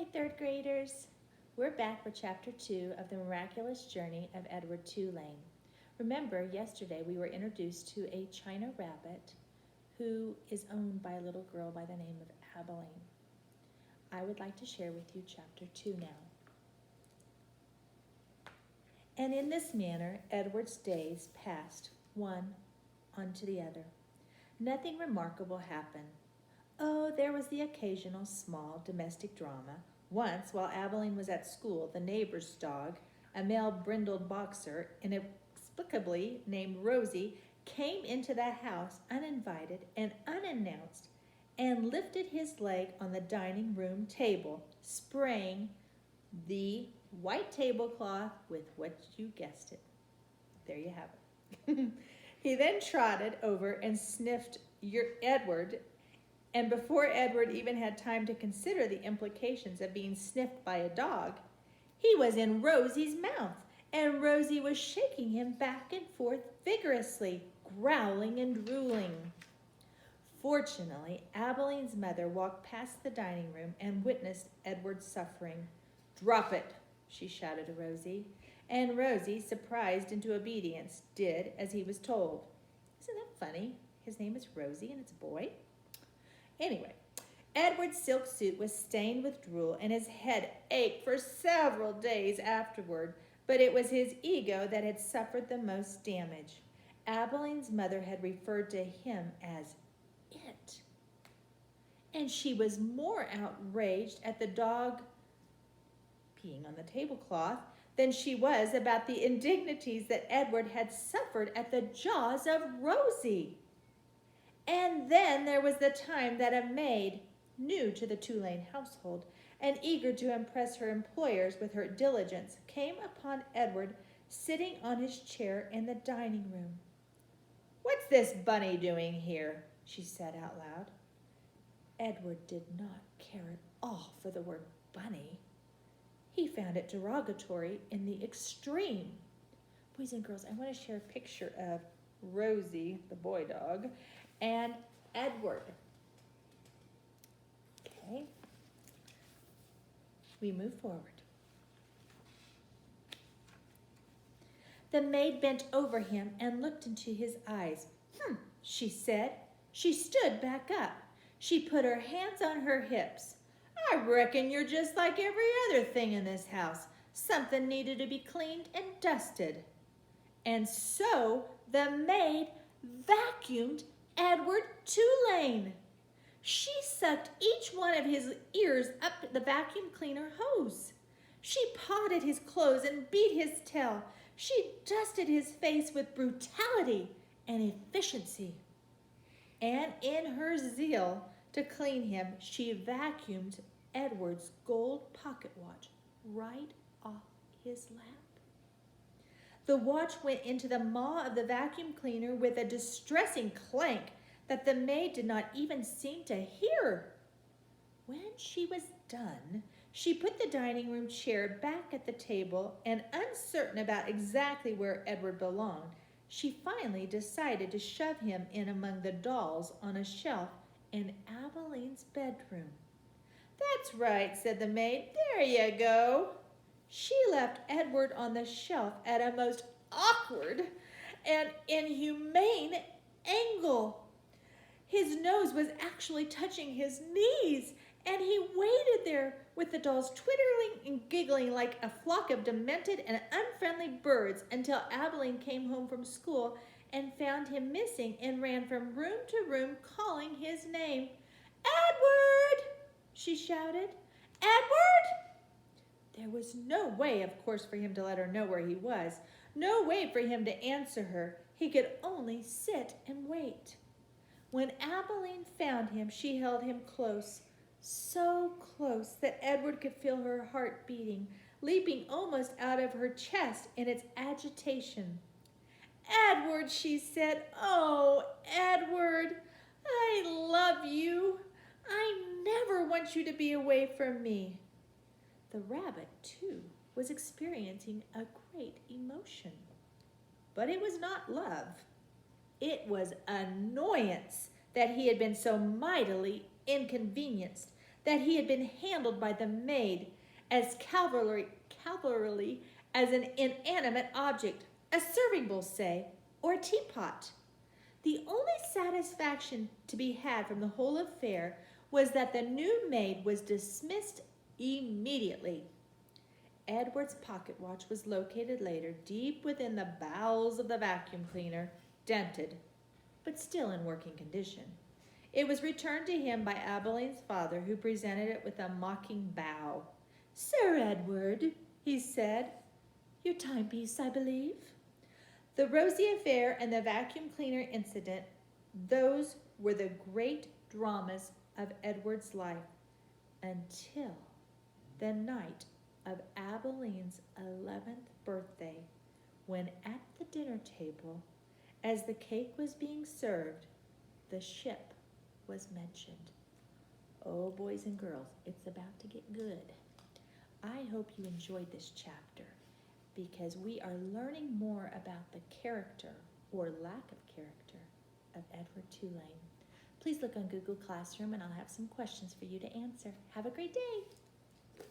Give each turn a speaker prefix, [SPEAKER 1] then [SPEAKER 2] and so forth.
[SPEAKER 1] Hi, third graders. We're back with chapter 2 of the Miraculous Journey of Edward Tulane. Remember, yesterday we were introduced to a China rabbit who is owned by a little girl by the name of Abilene. I would like to share with you chapter 2 now. And in this manner, Edward's days passed one onto the other. Nothing remarkable happened. Oh, there was the occasional small domestic drama. Once, while Abilene was at school, the neighbor's dog, a male brindled boxer, inexplicably named Rosie, came into the house uninvited and unannounced and lifted his leg on the dining room table, spraying the white tablecloth with what you guessed it. There you have it. He then trotted over and sniffed Edward, and before Edward even had time to consider the implications of being sniffed by a dog, he was in Rosie's mouth, and Rosie was shaking him back and forth vigorously, growling and drooling. Fortunately, Abilene's mother walked past the dining room and witnessed Edward's suffering. "Drop it," she shouted to Rosie, and Rosie, surprised into obedience, did as he was told. Isn't that funny? His name is Rosie and it's a boy. Anyway, Edward's silk suit was stained with drool and his head ached for several days afterward, but it was his ego that had suffered the most damage. Abilene's mother had referred to him as it, and she was more outraged at the dog peeing on the tablecloth than she was about the indignities that Edward had suffered at the jaws of Rosie. And then there was the time that a maid, new to the Tulane household and eager to impress her employers with her diligence, came upon Edward sitting on his chair in the dining room. "What's this bunny doing here?" she said out loud. Edward did not care at all for the word bunny. He found it derogatory in the extreme. Boys and girls, I want to share a picture of Rosie, the boy dog, and Edward. Okay. We move forward. The maid bent over him and looked into his eyes. She said. She stood back up. She put her hands on her hips. "I reckon you're just like every other thing in this house. Something needed to be cleaned and dusted." And so the maid vacuumed Edward Tulane. She sucked each one of his ears up the vacuum cleaner hose. She pawed at his clothes and beat his tail. She dusted his face with brutality and efficiency. And in her zeal to clean him, she vacuumed Edward's gold pocket watch right off his lap. The watch went into the maw of the vacuum cleaner with a distressing clank that the maid did not even seem to hear. When she was done, she put the dining room chair back at the table, and uncertain about exactly where Edward belonged, she finally decided to shove him in among the dolls on a shelf in Abilene's bedroom. "That's right," said the maid. "There you go." She left Edward on the shelf at a most awkward and inhumane angle. His nose was actually touching his knees, and he waited there with the dolls twittering and giggling like a flock of demented and unfriendly birds until Abilene came home from school and found him missing and ran from room to room calling his name. "Edward!" she shouted. "Edward!" There was no way, of course, for him to let her know where he was. No way for him to answer her. He could only sit and wait. When Abilene found him, she held him close, so close that Edward could feel her heart beating, leaping almost out of her chest in its agitation. "Edward," she said, "oh, Edward, I love you. I never want you to be away from me." The rabbit, too, was experiencing a great emotion. But it was not love. It was annoyance that he had been so mightily inconvenienced, that he had been handled by the maid as cavalierly as an inanimate object, a serving bowl, say, or a teapot. The only satisfaction to be had from the whole affair was that the new maid was dismissed immediately. Edward's pocket watch was located later, deep within the bowels of the vacuum cleaner, dented, but still in working condition. It was returned to him by Abilene's father, who presented it with a mocking bow. "Sir Edward," he said, "your timepiece, I believe." The rosy affair and the vacuum cleaner incident, those were the great dramas of Edward's life until the night of Abilene's 11th birthday, when at the dinner table, as the cake was being served, the ship was mentioned. Oh, boys and girls, it's about to get good. I hope you enjoyed this chapter, because we are learning more about the character, or lack of character, of Edward Tulane. Please look on Google Classroom and I'll have some questions for you to answer. Have a great day.